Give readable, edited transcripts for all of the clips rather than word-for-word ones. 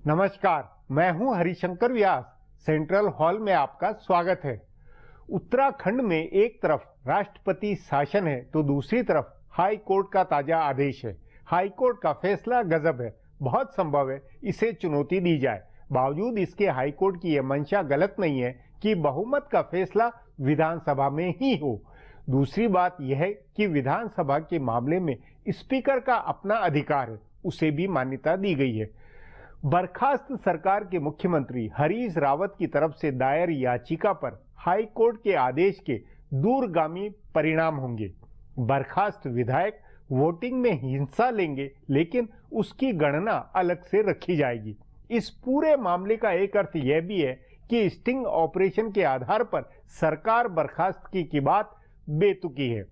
नमस्कार, मैं हूं हरिशंकर व्यास। सेंट्रल हॉल में आपका स्वागत है। उत्तराखंड में एक तरफ राष्ट्रपति शासन है तो दूसरी तरफ हाई कोर्ट का ताजा आदेश है। हाई कोर्ट का फैसला गजब है। बहुत संभव है इसे चुनौती दी जाए। बावजूद इसके हाई कोर्ट की यह मंशा गलत नहीं है कि बहुमत का फैसला विधानसभा में ही हो। दूसरी बात यह है कि विधानसभा के मामले में स्पीकर का अपना अधिकार है, उसे भी मान्यता दी गई है। बर्खास्त सरकार के मुख्यमंत्री हरीश रावत की तरफ से दायर याचिका पर हाई कोर्ट के आदेश के दूरगामी परिणाम होंगे। बर्खास्त विधायक वोटिंग में हिस्सा लेंगे, लेकिन उसकी गणना अलग से रखी जाएगी। इस पूरे मामले का एक अर्थ यह भी है कि स्टिंग ऑपरेशन के आधार पर सरकार बर्खास्तगी की बात बेतुकी है।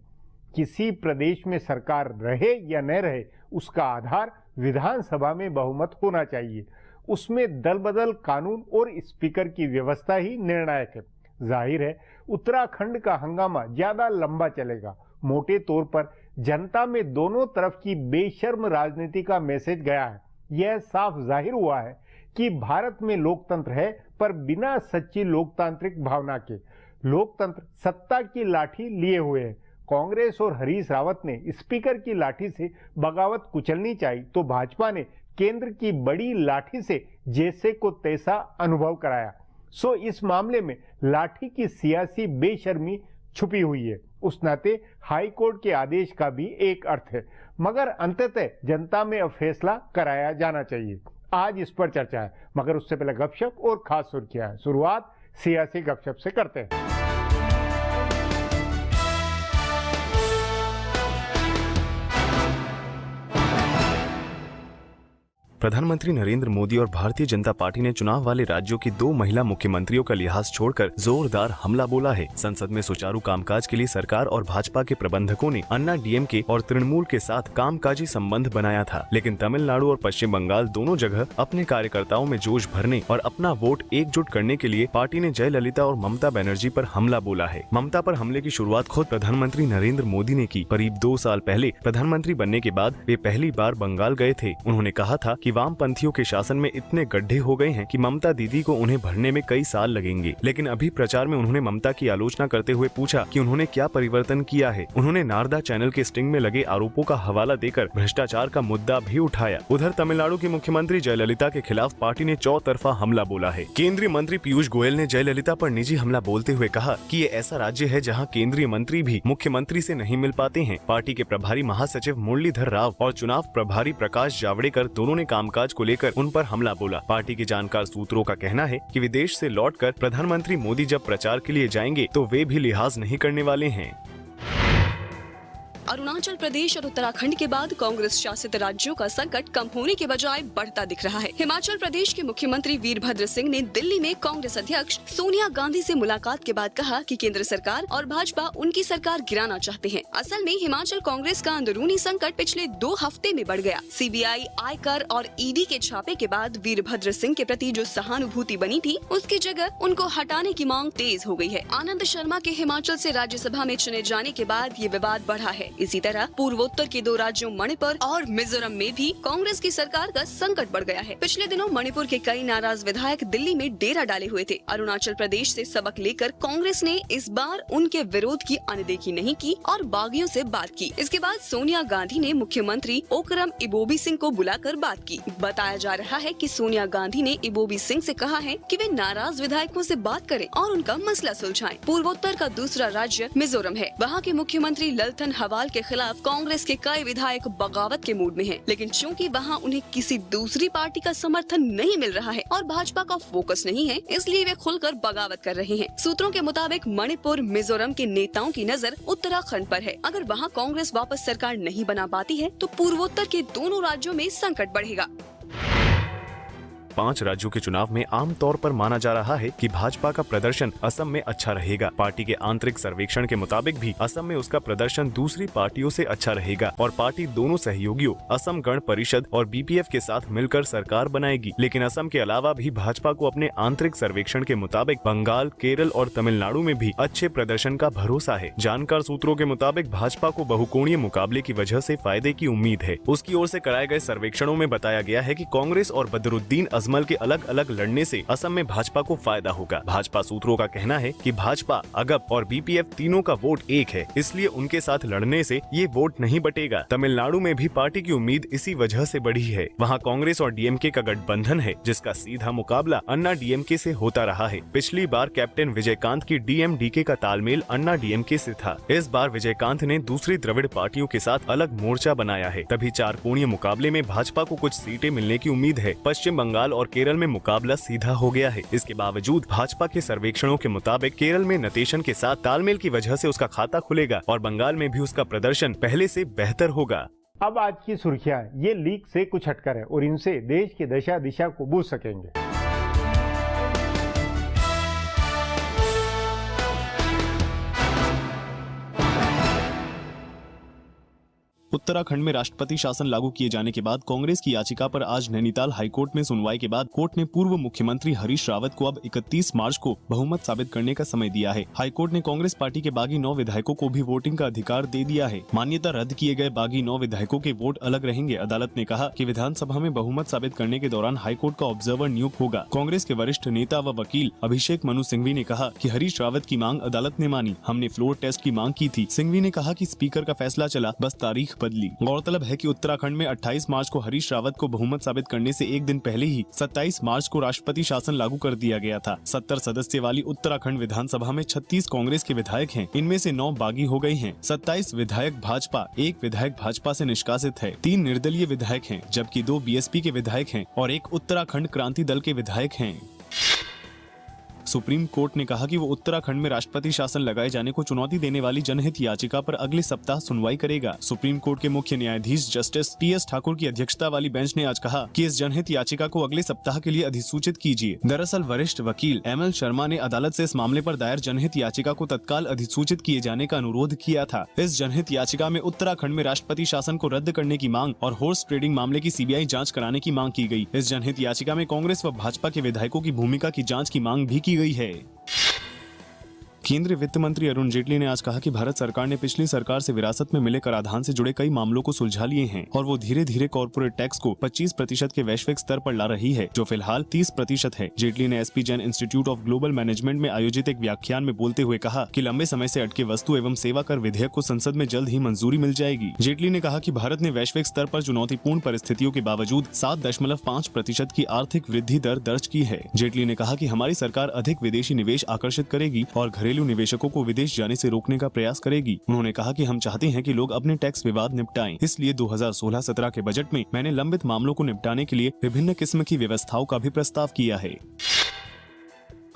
किसी प्रदेश में सरकार रहे या न रहे, उसका आधार विधानसभा में बहुमत होना चाहिए। उसमें दल बदल कानून और स्पीकर की व्यवस्था ही निर्णायक है। जाहिर है उत्तराखंड का हंगामा ज्यादा लंबा चलेगा। मोटे तौर पर जनता में दोनों तरफ की बेशर्म राजनीति का मैसेज गया है। यह साफ जाहिर हुआ है कि भारत में लोकतंत्र है, पर बिना सच्ची लोकतांत्रिक भावना के। लोकतंत्र सत्ता की लाठी लिए हुए है। कांग्रेस और हरीश रावत ने स्पीकर की लाठी से बगावत कुचलनी चाहिए, तो भाजपा ने केंद्र की बड़ी लाठी से जैसे को तैसा अनुभव कराया। सो इस मामले में लाठी की सियासी बेशर्मी छुपी हुई है। उस नाते हाई कोर्ट के आदेश का भी एक अर्थ है, मगर अंततः जनता में अब फैसला कराया जाना चाहिए। आज इस पर चर्चा है, मगर उससे पहले गपशप और खास सुर्खियां हैं। शुरुआत सियासी गपशप से करते हैं। प्रधानमंत्री नरेंद्र मोदी और भारतीय जनता पार्टी ने चुनाव वाले राज्यों की 2 महिला मुख्यमंत्रियों का लिहाज छोड़कर जोरदार हमला बोला है। संसद में सुचारू कामकाज के लिए सरकार और भाजपा के प्रबंधकों ने अन्ना डीएमके और तृणमूल के साथ कामकाजी संबंध बनाया था, लेकिन तमिलनाडु और पश्चिम बंगाल दोनों जगह अपने कार्यकर्ताओं में जोश भरने और अपना वोट एकजुट करने के लिए पार्टी ने जयललिता और ममता बनर्जी पर हमला बोला है। ममता पर हमले की शुरुआत खुद प्रधानमंत्री नरेंद्र मोदी ने की। करीब 2 साल पहले प्रधानमंत्री बनने के बाद वे पहली बार बंगाल गए थे। उन्होंने कहा था कि वामपंथियों के शासन में इतने गड्ढे हो गए हैं कि ममता दीदी को उन्हें भरने में कई साल लगेंगे। लेकिन अभी प्रचार में उन्होंने ममता की आलोचना करते हुए पूछा कि उन्होंने क्या परिवर्तन किया है। उन्होंने नारदा चैनल के स्टिंग में लगे आरोपों का हवाला देकर भ्रष्टाचार का मुद्दा भी उठाया। उधर तमिलनाडु की मुख्यमंत्री जयललिता के खिलाफ पार्टी ने चौतरफा हमला बोला है। केंद्रीय मंत्री पीयूष गोयल ने जयललिता पर निजी हमला बोलते हुए कहा कि ये ऐसा राज्य है जहां केंद्रीय मंत्री भी मुख्यमंत्री से नहीं मिल पाते हैं। पार्टी के प्रभारी महासचिव मुरलीधर राव और चुनाव प्रभारी प्रकाश जावड़ेकर दोनों ने कामकाज को लेकर उन पर हमला बोला। पार्टी के जानकार सूत्रों का कहना है कि विदेश से लौटकर प्रधानमंत्री मोदी जब प्रचार के लिए जाएंगे तो वे भी लिहाज नहीं करने वाले हैं। अरुणाचल प्रदेश और उत्तराखंड के बाद कांग्रेस शासित राज्यों का संकट कम होने के बजाय बढ़ता दिख रहा है। हिमाचल प्रदेश के मुख्यमंत्री वीरभद्र सिंह ने दिल्ली में कांग्रेस अध्यक्ष सोनिया गांधी से मुलाकात के बाद कहा कि केंद्र सरकार और भाजपा उनकी सरकार गिराना चाहते हैं। असल में हिमाचल कांग्रेस का अंदरूनी संकट पिछले 2 हफ्ते में बढ़ गया। सीबीआई, आयकर और ईडी के छापे के बाद वीरभद्र सिंह के प्रति जो सहानुभूति बनी थी, उसकी जगह उनको हटाने की मांग तेज हो गई है। आनंद शर्मा के हिमाचल से राज्यसभा में चुने जाने के बाद ये विवाद बढ़ा है। इसी तरह पूर्वोत्तर के 2 राज्यों मणिपुर और मिजोरम में भी कांग्रेस की सरकार का संकट बढ़ गया है। पिछले दिनों मणिपुर के कई नाराज विधायक दिल्ली में डेरा डाले हुए थे। अरुणाचल प्रदेश से सबक लेकर कांग्रेस ने इस बार उनके विरोध की अनदेखी नहीं की और बागियों से बात की। इसके बाद सोनिया गांधी ने मुख्यमंत्री ओकरम इबोबी सिंह को बुलाकर बात की। बताया जा रहा है कि सोनिया गांधी ने इबोबी सिंह से कहा है कि वे नाराज विधायकों से बात करें और उनका मसला सुलझाएं। पूर्वोत्तर का दूसरा राज्य मिजोरम है। वहाँ के मुख्यमंत्री ललथन हवाल के खिलाफ कांग्रेस के कई विधायक बगावत के मूड में हैं। लेकिन चूंकि वहां उन्हें किसी दूसरी पार्टी का समर्थन नहीं मिल रहा है और भाजपा का फोकस नहीं है, इसलिए वे खुलकर बगावत कर रहे हैं। सूत्रों के मुताबिक मणिपुर, मिजोरम के नेताओं की नजर उत्तराखंड पर है। अगर वहां कांग्रेस वापस सरकार नहीं बना पाती है तो पूर्वोत्तर के दोनों राज्यों में संकट बढ़ेगा। 5 राज्यों के चुनाव में आमतौर पर माना जा रहा है कि भाजपा का प्रदर्शन असम में अच्छा रहेगा। पार्टी के आंतरिक सर्वेक्षण के मुताबिक भी असम में उसका प्रदर्शन दूसरी पार्टियों से अच्छा रहेगा और पार्टी दोनों सहयोगियों असम गण परिषद और बीपीएफ के साथ मिलकर सरकार बनाएगी। लेकिन असम के अलावा भी भाजपा को अपने आंतरिक सर्वेक्षण के मुताबिक बंगाल, केरल और तमिलनाडु में भी अच्छे प्रदर्शन का भरोसा है। जानकार सूत्रों के मुताबिक भाजपा को बहुकोणीय मुकाबले की वजह से फायदे की उम्मीद है। उसकी ओर से कराए गए सर्वेक्षणों में बताया गया है कि कांग्रेस और बदरुद्दीन कमल के अलग अलग लड़ने से असम में भाजपा को फायदा होगा। भाजपा सूत्रों का कहना है कि भाजपा, अगप और बीपीएफ तीनों का वोट एक है, इसलिए उनके साथ लड़ने से ये वोट नहीं बटेगा। तमिलनाडु में भी पार्टी की उम्मीद इसी वजह से बढ़ी है। वहाँ कांग्रेस और डीएमके का गठबंधन है, जिसका सीधा मुकाबला अन्ना डीएमके से होता रहा है। पिछली बार कैप्टन विजयकांत की डीएमडीके का तालमेल अन्ना डीएमके से था। इस बार विजयकांत ने दूसरी द्रविड़ पार्टियों के साथ अलग मोर्चा बनाया है। तभी 4 कोणीय मुकाबले में भाजपा को कुछ सीटें मिलने की उम्मीद है। पश्चिम बंगाल और केरल में मुकाबला सीधा हो गया है। इसके बावजूद भाजपा के सर्वेक्षणों के मुताबिक केरल में नतेशन के साथ तालमेल की वजह से उसका खाता खुलेगा और बंगाल में भी उसका प्रदर्शन पहले से बेहतर होगा। अब आज की सुर्खियां ये लीक से कुछ हटकर है और इनसे देश की दशा दिशा को बूझ सकेंगे। उत्तराखंड में राष्ट्रपति शासन लागू किए जाने के बाद कांग्रेस की याचिका पर आज नैनीताल हाईकोर्ट में सुनवाई के बाद कोर्ट ने पूर्व मुख्यमंत्री हरीश रावत को अब 31 मार्च को बहुमत साबित करने का समय दिया है। हाईकोर्ट ने कांग्रेस पार्टी के बागी 9 विधायकों को भी वोटिंग का अधिकार दे दिया है। मान्यता रद्द किए गए बागी 9 विधायकों के वोट अलग रहेंगे। अदालत ने कहा कि विधानसभा में बहुमत साबित करने के दौरान हाईकोर्ट का ऑब्जर्वर नियुक्त होगा। कांग्रेस के वरिष्ठ नेता व वकील अभिषेक मनु सिंघवी ने कहा कि हरीश रावत की मांग अदालत ने मानी। हमने फ्लोर टेस्ट की मांग की थी। सिंघवी ने कहा कि स्पीकर का फैसला चला, बस तारीख बदली। गौरतलब है कि उत्तराखंड में 28 मार्च को हरीश रावत को बहुमत साबित करने से एक दिन पहले ही 27 मार्च को राष्ट्रपति शासन लागू कर दिया गया था। 70 सदस्य वाली उत्तराखंड विधानसभा में 36 कांग्रेस के विधायक हैं। इनमें से 9 बागी हो गए हैं। 27 विधायक भाजपा, 1 विधायक भाजपा से निष्कासित है, 3 निर्दलीय विधायक हैं, जबकि 2 बीएसपी के विधायक हैं और 1 उत्तराखंड क्रांति दल के विधायक हैं। सुप्रीम कोर्ट ने कहा कि वो उत्तराखंड में राष्ट्रपति शासन लगाए जाने को चुनौती देने वाली जनहित याचिका पर अगले सप्ताह सुनवाई करेगा। सुप्रीम कोर्ट के मुख्य न्यायाधीश जस्टिस टीएस ठाकुर की अध्यक्षता वाली बेंच ने आज कहा कि इस जनहित याचिका को अगले सप्ताह के लिए अधिसूचित कीजिए। दरअसल वरिष्ठ वकील एमएल शर्मा ने अदालत से इस मामले पर दायर जनहित याचिका को तत्काल अधिसूचित किए जाने का अनुरोध किया था। इस जनहित याचिका में उत्तराखंड में राष्ट्रपति शासन को रद्द करने की मांग और हॉर्स ट्रेडिंग मामले की सीबीआई जाँच कराने की मांग की गयी। इस जनहित याचिका में कांग्रेस व भाजपा के विधायकों की भूमिका की जाँच की मांग भी की गयी है। केंद्रीय वित्त मंत्री अरुण जेटली ने आज कहा कि भारत सरकार ने पिछली सरकार से विरासत में मिले कराधान से जुड़े कई मामलों को सुलझा लिए हैं और वो धीरे धीरे कॉर्पोरेट टैक्स को 25% के वैश्विक स्तर पर ला रही है, जो फिलहाल 30% है। जेटली ने SP Jain institute of global management में आयोजित एक व्याख्यान में बोलते हुए कहा कि लंबे समय से अटके वस्तु एवं सेवा कर विधेयक को संसद में जल्द ही मंजूरी मिल जाएगी। जेटली ने कहा कि भारत ने वैश्विक स्तर पर चुनौतीपूर्ण परिस्थितियों के बावजूद 7.5% की आर्थिक वृद्धि दर दर्ज की है। जेटली ने कहा कि हमारी सरकार अधिक विदेशी निवेश आकर्षित करेगी और घरेलू निवेशकों को विदेश जाने से रोकने का प्रयास करेगी। उन्होंने कहा कि हम चाहते हैं कि लोग अपने टैक्स विवाद निपटाएं, इसलिए 2016-17 के बजट में मैंने लंबित मामलों को निपटाने के लिए विभिन्न किस्म की व्यवस्थाओं का भी प्रस्ताव किया है।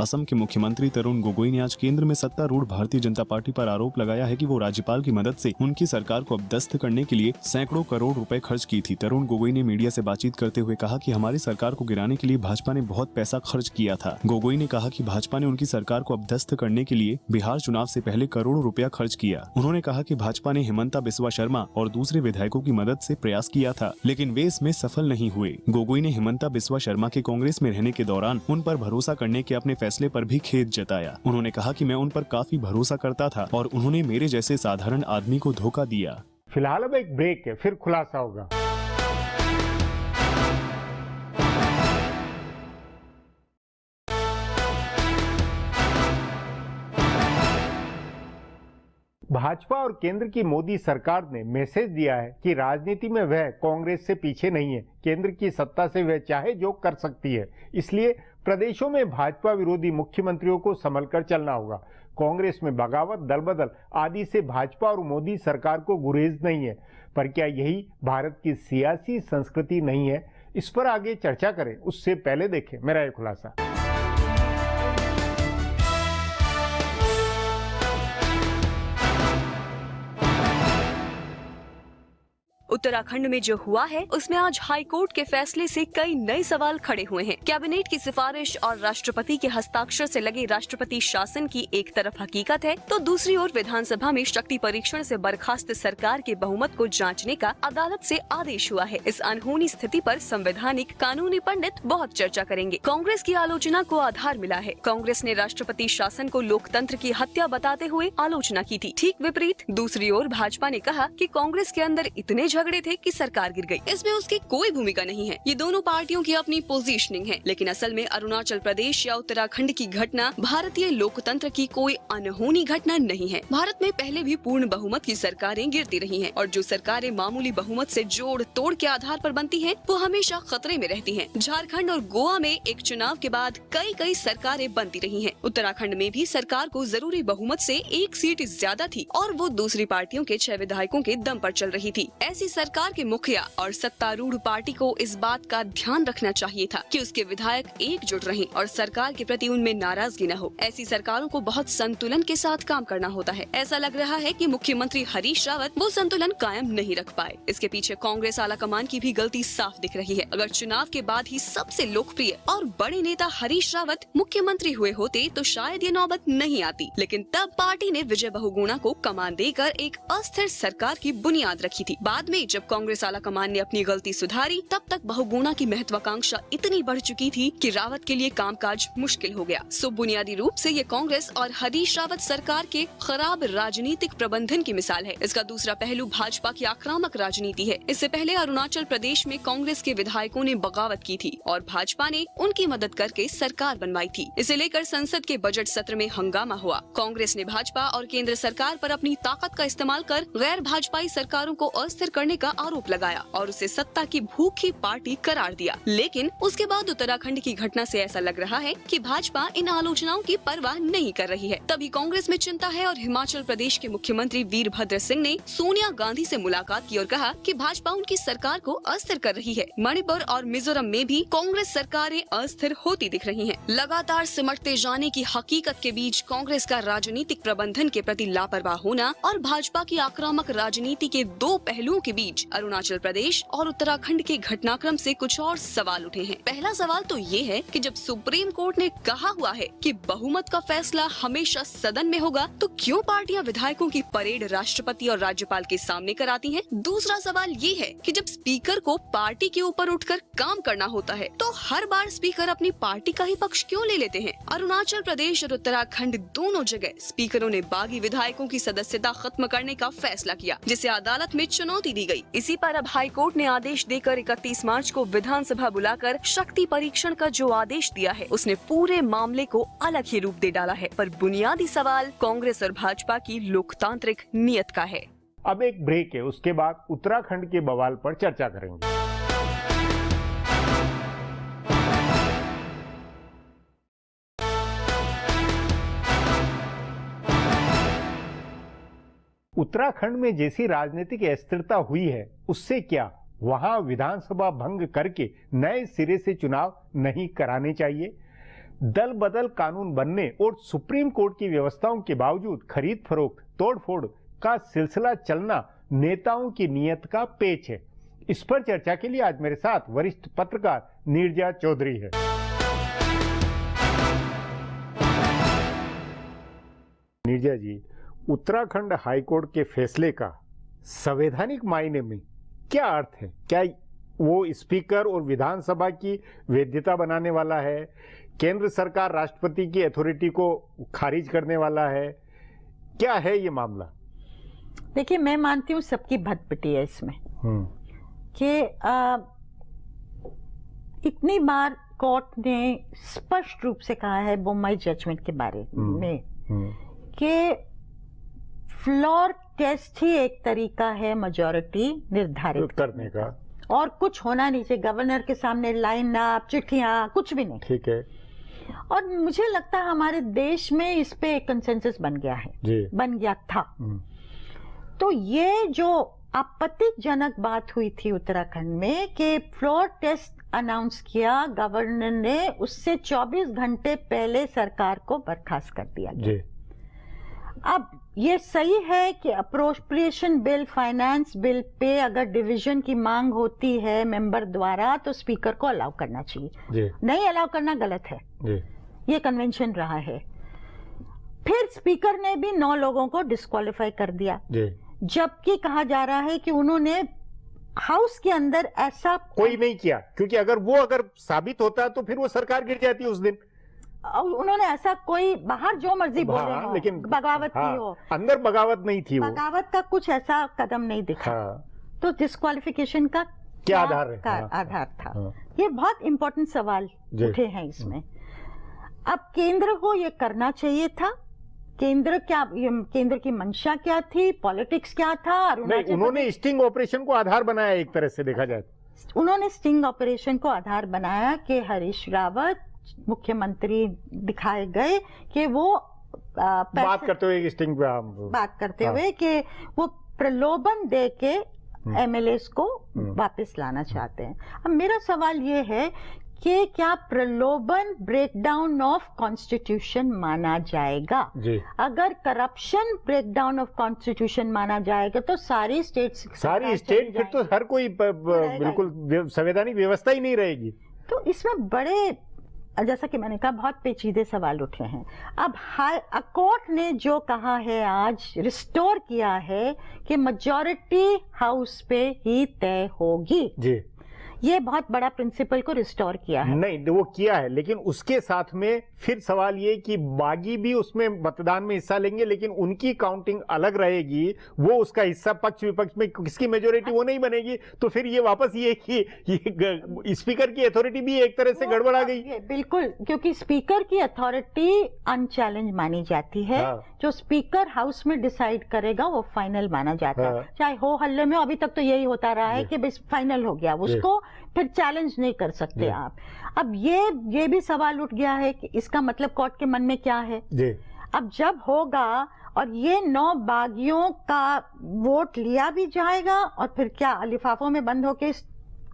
असम के मुख्यमंत्री तरुण गोगोई ने आज केंद्र में सत्तारूढ़ भारतीय जनता पार्टी पर आरोप लगाया है कि वो राज्यपाल की मदद से उनकी सरकार को अपदस्थ करने के लिए सैकड़ों करोड़ रुपए खर्च की थी। तरुण गोगोई ने मीडिया से बातचीत करते हुए कहा कि हमारी सरकार को गिराने के लिए भाजपा ने बहुत पैसा खर्च किया था। गोगोई ने कहा कि भाजपा ने उनकी सरकार को अपदस्थ करने के लिए बिहार चुनाव से पहले करोड़ों रुपया खर्च किया। उन्होंने कहा कि भाजपा ने हिमंता बिस्वा शर्मा और दूसरे विधायकों की मदद से प्रयास किया था, लेकिन वे इसमें सफल नहीं हुए। गोगोई ने हिमंता बिस्वा शर्मा के कांग्रेस में रहने के दौरान उन पर भरोसा करने के अपने फैसले पर भी खेद जताया। उन्होंने कहा कि मैं उन पर काफी भरोसा करता था और उन्होंने मेरे जैसे साधारण आदमी को धोखा दिया। फिलहाल अब एक ब्रेक है, फिर खुलासा होगा। भाजपा और केंद्र की मोदी सरकार ने मैसेज दिया है कि राजनीति में वह कांग्रेस से पीछे नहीं है। केंद्र की सत्ता से वह चाहे जो कर सकती है, इसलिए प्रदेशों में भाजपा विरोधी मुख्यमंत्रियों को संभल कर चलना होगा। कांग्रेस में बगावत, दलबदल आदि से भाजपा और मोदी सरकार को गुरेज नहीं है। पर क्या यही भारत की सियासी संस्कृति नहीं है? इस पर आगे चर्चा करें, उससे पहले देखें मेरा ये खुलासा। उत्तराखंड में जो हुआ है उसमें आज हाई कोर्ट के फैसले से कई नए सवाल खड़े हुए हैं। कैबिनेट की सिफारिश और राष्ट्रपति के हस्ताक्षर से लगे राष्ट्रपति शासन की एक तरफ हकीकत है, तो दूसरी ओर विधानसभा में शक्ति परीक्षण से बर्खास्त सरकार के बहुमत को जांचने का अदालत से आदेश हुआ है। इस अनहोनी स्थिति पर संवैधानिक कानूनी पंडित बहुत चर्चा करेंगे। कांग्रेस की आलोचना को आधार मिला है। कांग्रेस ने राष्ट्रपति शासन को लोकतंत्र की हत्या बताते हुए आलोचना की थी। ठीक विपरीत दूसरी ओर भाजपा ने कहा कि कांग्रेस के अंदर इतने झगड़े झगड़े थे कि सरकार गिर गई। इसमें उसकी कोई भूमिका नहीं है। ये दोनों पार्टियों की अपनी पोजीशनिंग है, लेकिन असल में अरुणाचल प्रदेश या उत्तराखंड की घटना भारतीय लोकतंत्र की कोई अनहोनी घटना नहीं है। भारत में पहले भी पूर्ण बहुमत की सरकारें गिरती रही हैं, और जो सरकारें मामूली बहुमत से जोड़ तोड़ के आधार पर बनती हैं, वो हमेशा खतरे में रहती हैं। झारखंड और गोवा में एक चुनाव के बाद कई सरकारें बनती रही हैं। उत्तराखंड में भी सरकार को जरूरी बहुमत से एक सीट ज्यादा थी और वो दूसरी पार्टियों के 6 विधायकों के दम पर चल रही थी। ऐसी सरकार के मुखिया और सत्तारूढ़ पार्टी को इस बात का ध्यान रखना चाहिए था कि उसके विधायक एकजुट रहें और सरकार के प्रति उनमें नाराजगी न हो। ऐसी सरकारों को बहुत संतुलन के साथ काम करना होता है। ऐसा लग रहा है कि मुख्यमंत्री हरीश रावत वो संतुलन कायम नहीं रख पाए। इसके पीछे कांग्रेस आलाकमान की भी गलती साफ दिख रही है। अगर चुनाव के बाद ही सबसे लोकप्रिय और बड़े नेता हरीश रावत मुख्यमंत्री हुए होते तो शायद ये नौबत नहीं आती, लेकिन तब पार्टी ने विजय बहुगुणा को कमान देकर एक अस्थिर सरकार की बुनियाद रखी थी। बाद में जब कांग्रेस आलाकमान ने अपनी गलती सुधारी, तब तक बहुगुणा की महत्वाकांक्षा इतनी बढ़ चुकी थी कि रावत के लिए कामकाज मुश्किल हो गया। सो बुनियादी रूप से ये कांग्रेस और हरीश रावत सरकार के खराब राजनीतिक प्रबंधन की मिसाल है। इसका दूसरा पहलू भाजपा की आक्रामक राजनीति है। इससे पहले अरुणाचल प्रदेश में कांग्रेस के विधायकों ने बगावत की थी और भाजपा ने उनकी मदद करके सरकार बनवाई थी। इसे लेकर संसद के बजट सत्र में हंगामा हुआ। कांग्रेस ने भाजपा और केंद्र सरकार पर अपनी ताकत का इस्तेमाल कर गैर भाजपाई सरकारों को अस्थिर करने का आरोप लगाया और उसे सत्ता की भूखी पार्टी करार दिया। लेकिन उसके बाद उत्तराखंड की घटना से ऐसा लग रहा है कि भाजपा इन आलोचनाओं की परवाह नहीं कर रही है। तभी कांग्रेस में चिंता है और हिमाचल प्रदेश के मुख्यमंत्री वीरभद्र सिंह ने सोनिया गांधी से मुलाकात की और कहा कि भाजपा उनकी सरकार को अस्थिर कर रही है। मणिपुर और मिजोरम में भी कांग्रेस सरकारें अस्थिर होती दिख रही हैं। लगातार सिमटते जाने की हकीकत के बीच कांग्रेस का राजनीतिक प्रबंधन के प्रति लापरवाह होना और भाजपा की आक्रामक राजनीति के दो पहलुओं के बीच अरुणाचल प्रदेश और उत्तराखंड के घटनाक्रम से कुछ और सवाल उठे हैं। पहला सवाल तो ये है कि जब सुप्रीम कोर्ट ने कहा हुआ है कि बहुमत का फैसला हमेशा सदन में होगा, तो क्यों पार्टियां विधायकों की परेड राष्ट्रपति और राज्यपाल के सामने कराती हैं? दूसरा सवाल ये है कि जब स्पीकर को पार्टी के ऊपर उठकर काम करना होता है, तो हर बार स्पीकर अपनी पार्टी का ही पक्ष क्यों ले लेते हैं? अरुणाचल प्रदेश और उत्तराखंड दोनों जगह स्पीकरों ने बागी विधायकों की सदस्यता खत्म करने का फैसला किया, जिसे अदालत में चुनौती दी गई। इसी पर अब हाई कोर्ट ने आदेश देकर 31 मार्च को विधानसभा बुलाकर शक्ति परीक्षण का जो आदेश दिया है, उसने पूरे मामले को अलग ही रूप दे डाला है। पर बुनियादी सवाल कांग्रेस और भाजपा की लोकतांत्रिक नियत का है। अब एक ब्रेक है, उसके बाद उत्तराखंड के बवाल पर चर्चा करेंगे। उत्तराखंड में जैसी राजनीतिक अस्थिरता हुई है, उससे क्या वहां विधानसभा भंग करके नए सिरे से चुनाव नहीं कराने चाहिए? दल बदल कानून बनने और सुप्रीम कोर्ट की व्यवस्थाओं के बावजूद खरीद फरोख्त तोड़फोड़ का सिलसिला चलना नेताओं की नीयत का पेच है। इस पर चर्चा के लिए आज मेरे साथ वरिष्ठ पत्रकार नीरजा चौधरी है। नीरजा जी, उत्तराखंड हाईकोर्ट के फैसले का संवैधानिक मायने में क्या अर्थ है? क्या वो स्पीकर और विधानसभा की वैधता बनाने वाला है? केंद्र सरकार राष्ट्रपति की अथॉरिटी को खारिज करने वाला है? क्या है ये मामला? देखिए, मैं मानती हूँ सबकी भटपिटी है इसमें कि इतनी बार कोर्ट ने स्पष्ट रूप से कहा है बोम्मई जजमेंट के बारे में कि फ्लोर टेस्ट ही एक तरीका है मेजॉरिटी निर्धारित करने का, और कुछ होना नहीं चाहिए। गवर्नर के सामने लाइन अप, चिट्ठियां, कुछ भी नहीं। ठीक है। और मुझे लगता है हमारे देश में इस पे एक कंसेंसस बन गया है, बन गया था। तो ये जो आपत्तिजनक बात हुई थी उत्तराखंड में कि फ्लोर टेस्ट अनाउंस किया गवर्नर ने, उससे 24 घंटे पहले सरकार को बर्खास्त कर दिया गया। अब ये सही है कि appropriation bill, finance bill pay अगर डिवीजन की मांग होती है मेंबर द्वारा, तो स्पीकर को अलाउ करना चाहिए। नहीं अलाउ करना गलत है, ये कन्वेंशन रहा है। फिर स्पीकर ने भी 9 लोगों को डिस्क्वालीफाई कर दिया, जबकि कहा जा रहा है कि उन्होंने हाउस के अंदर ऐसा कोई नहीं किया, क्योंकि अगर साबित होता तो फिर वो सरकार गिर जाती उस दिन। उन्होंने ऐसा कोई बाहर जो मर्जी बोले हो, लेकिन बगावत की हो, अंदर बगावत नहीं थी। बगावत का कुछ ऐसा कदम नहीं दिखा। तो डिस्क्वालिफिकेशन का क्या आधार है? आधार था। हाँ। ये बहुत इंपॉर्टेंट सवाल उठे हैं इसमें। अब केंद्र को ये करना चाहिए था। केंद्र की मंशा क्या थी, पॉलिटिक्स क्या था? नहीं, उन्होंने स्टिंग ऑपरेशन को आधार बनाया, एक तरह से देखा जाए। उन्होंने स्टिंग ऑपरेशन को आधार बनाया कि हरीश रावत मुख्यमंत्री दिखाए गए कि वो बात करते हुए स्टिंग बात करते हुए कि वो प्रलोभन दे के एमएलए को वापस लाना चाहते हैं। अब मेरा सवाल ये है कि क्या प्रलोभन ब्रेकडाउन ऑफ कॉन्स्टिट्यूशन माना जाएगा? अगर करप्शन ब्रेकडाउन ऑफ कॉन्स्टिट्यूशन माना जाएगा तो सारी स्टेट फिर तो हर कोई बिल्कुल संवैधानिक व्यवस्था ही नहीं रहेगी। तो इसमें बड़े, जैसा कि मैंने कहा, बहुत पेचीदे सवाल उठे हैं। अब कोर्ट ने जो कहा है, आज रिस्टोर किया है कि मेजॉरिटी हाउस पे ही तय होगी जी। ये बहुत बड़ा प्रिंसिपल को रिस्टोर किया है। नहीं, वो किया है, लेकिन उसके साथ में फिर सवाल ये कि बागी भी उसमें मतदान में हिस्सा लेंगे, लेकिन उनकी काउंटिंग अलग रहेगी। वो उसका हिस्सा पक्ष विपक्ष में किसकी मेजोरिटी वो नहीं बनेगी। तो फिर ये वापस ये कि ये स्पीकर की अथॉरिटी भी एक तरह से गड़बड़ा गई। बिल्कुल, क्योंकि स्पीकर की अथॉरिटी अनचैलेंज मानी जाती है। जो स्पीकर हाउस में डिसाइड करेगा वो फाइनल माना जाता है, चाहे हो हल्ले में। अभी तक तो यही होता रहा है कि बस फाइनल हो गया, उसको फिर चैलेंज नहीं कर सकते आप। अब ये भी सवाल उठ गया है कि इसका मतलब कोर्ट के मन में क्या है जी। अब जब होगा और ये 9 बागियों का वोट लिया भी जाएगा और फिर क्या लिफाफों में बंद होके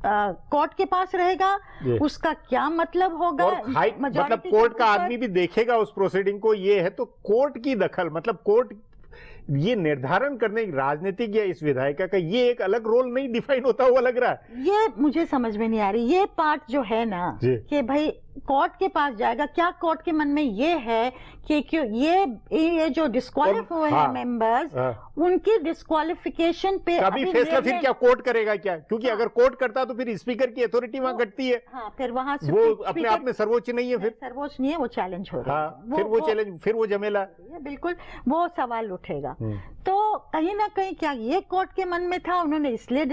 कोर्ट के पास रहेगा, उसका क्या मतलब होगा? मतलब कोर्ट का आदमी भी देखेगा उस प्रोसीडिंग को। ये है तो कोर्ट की दखल, मतलब कोर्ट ये निर्धारण करने, राजनीतिक या इस विधायिका का ये एक अलग रोल नहीं डिफाइन होता हुआ लग रहा है। ये मुझे समझ में नहीं आ रही। ये पार्ट जो है ना कि भाई कोर्ट के पास जाएगा, क्या कोर्ट के मन में ये है कि क्यों ये जो डिस्क्वालिफाई हुए हैं मेंबर्स, उनकी डिस्क्वालिफिकेशन पे कभी फैसला फिर क्या कोर्ट करेगा क्या? क्योंकि अगर कोर्ट करता तो फिर स्पीकर की अथॉरिटी वहां घटती है। फिर वहां से वो अपने आप में सर्वोच्च नहीं है, फिर सर्वोच्च नहीं है, वो चैलेंज हो रहा है। फिर वो चैलेंज, फिर वो जमेला, बिल्कुल वो सवाल उठेगा। तो कहीं ना कहीं क्या ये कोर्ट के मन में था? उन्होंने इसलिए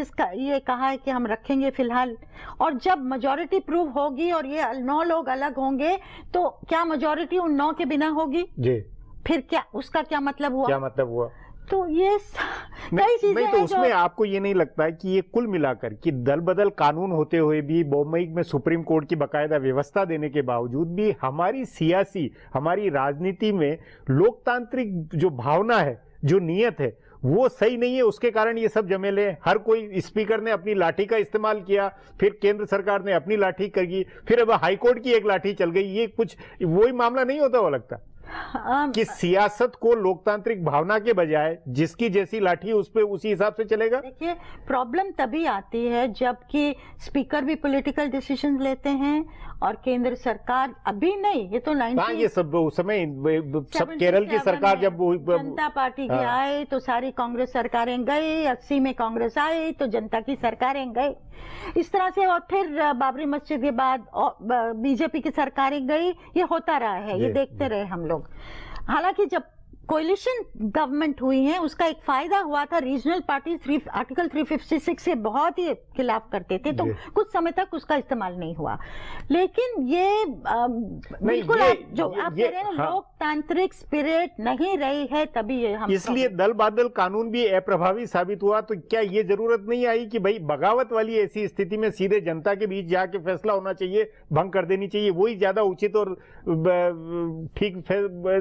ये कहा है कि हम रखेंगे फिलहाल, और जब मेजॉरिटी प्रूव होगी और ये 9 लोग अलग होंगे तो क्या मेजॉरिटी उन 9 के बिना होगी जी? फिर क्या उसका क्या मतलब हुआ? तो ये कई चीजें नहीं, तो उसमें आपको ये नहीं लगता है कि ये कुल मिलाकर कि दल बदल कानून होते हुए भी, बॉम्बई में सुप्रीम कोर्ट की बाकायदा व्यवस्था देने के बावजूद भी हमारी राजनीति में लोकतांत्रिक जो भावना है, जो नियत है, वो सही नहीं है। उसके कारण ये सब जमेले। हर कोई, स्पीकर ने अपनी लाठी का इस्तेमाल किया, फिर केंद्र सरकार ने अपनी लाठी करी, फिर अब हाईकोर्ट की एक लाठी चल गई। ये कुछ वही मामला नहीं होता वो लगता कि सियासत को लोकतांत्रिक भावना के बजाय जिसकी जैसी लाठी उस पे उसी हिसाब से चलेगा। देखिए, प्रॉब्लम तभी आती है जबकि स्पीकर भी पॉलिटिकल डिसीजन लेते हैं और केंद्र सरकार अभी नहीं, ये तो 90 ये सब उस समय सब केरल की सरकार जब जनता पार्टी की आए तो सारी कांग्रेस सरकारें गई, 80 में कांग्रेस आई तो जनता की सरकारें गई, इस तरह से। और फिर बाबरी मस्जिद के बाद बीजेपी की सरकारें गई। ये होता रहा है, ये देखते रहे हम लोग। हालांकि जब कोलिशन गवर्नमेंट हुई है उसका एक फायदा हुआ था, रीजनल पार्टी आर्टिकल 356 से बहुत ही खिलाफ करते थे, तो कुछ समय तक उसका इस्तेमाल नहीं हुआ। लेकिन ये बिल्कुल जो आप कह रहे हैं ना, लोकतांत्रिक स्पिरिट नहीं रही है, तभी ये हम इसलिए दल बादल कानून भी अप्रभावी साबित हुआ। तो क्या ये जरूरत नहीं आई कि भाई बगावत वाली ऐसी स्थिति में सीधे जनता के बीच जाके फैसला होना चाहिए, भंग कर देनी चाहिए, वही ज्यादा उचित और ठीक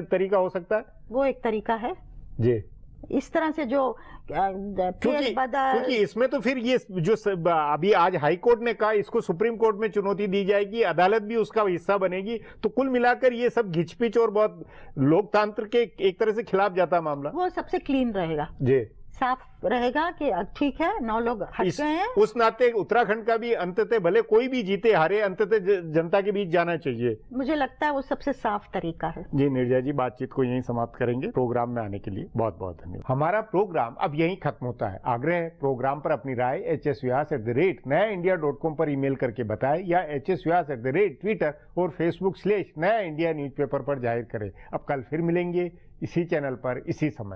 तरीका हो सकता है? वो एक तरीका है जी। इस तरह से जो क्योंकि इसमें तो फिर ये जो अभी आज हाई कोर्ट ने कहा इसको सुप्रीम कोर्ट में चुनौती दी जाएगी, अदालत भी उसका हिस्सा बनेगी, तो कुल मिलाकर ये सब घिचपिच और बहुत लोकतंत्र के एक तरह से खिलाफ जाता मामला। वो सबसे क्लीन रहेगा जी, साफ रहेगा कि ठीक है 9 लोग हट गए हैं। उस नाते उत्तराखंड का भी अंततः भले कोई भी जीते हारे, अंततः जनता के बीच जाना चाहिए। मुझे लगता है वो सबसे साफ तरीका है। जी निर्जा जी, बातचीत को यहीं समाप्त करेंगे। प्रोग्राम में आने के लिए बहुत बहुत धन्यवाद। हमारा प्रोग्राम अब यहीं खत्म होता है। आग्रह है प्रोग्राम पर अपनी राय hsvyas@nayaindia.com पर ईमेल करके बताएं या hsvyas@Twitter और Facebook/नया इंडिया न्यूज़पेपर पर जाहिर करें। अब कल फिर मिलेंगे इसी चैनल पर इसी समय।